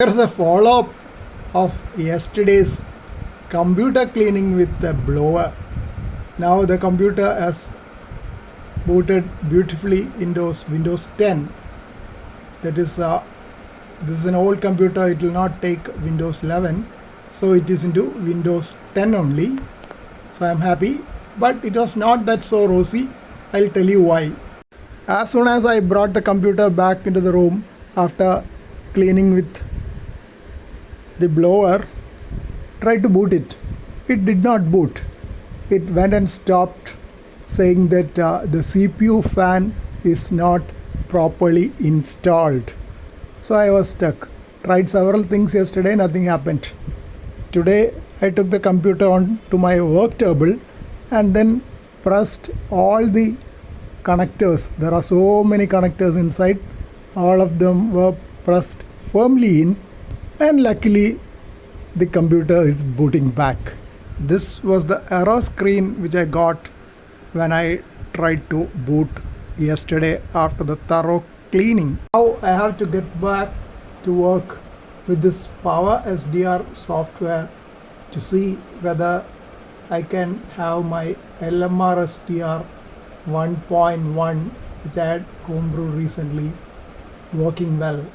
Here's a follow-up of yesterday's computer cleaning with the blower. Now the computer has booted beautifully Windows 10. That is, this is an old computer. It will not take Windows 11, so it is into Windows 10 only. So I'm happy, but it was not that so rosy. I'll tell you why. As soon as I brought the computer back into the room after cleaning with the blower, tried to boot it. It did not boot. It went and stopped, saying that the CPU fan is not properly installed. So I was stuck. Tried several things yesterday, nothing happened. Today I took the computer on to my work table and then pressed all the connectors. There are so many connectors inside. All of them were pressed firmly in, and luckily the computer is booting back. This was the error screen which I got when I tried to boot yesterday after the thorough cleaning. Now I have to get back to work with this Power SDR software to see whether I can have my LMR SDR 1.1, which I had homebrewed recently, working well.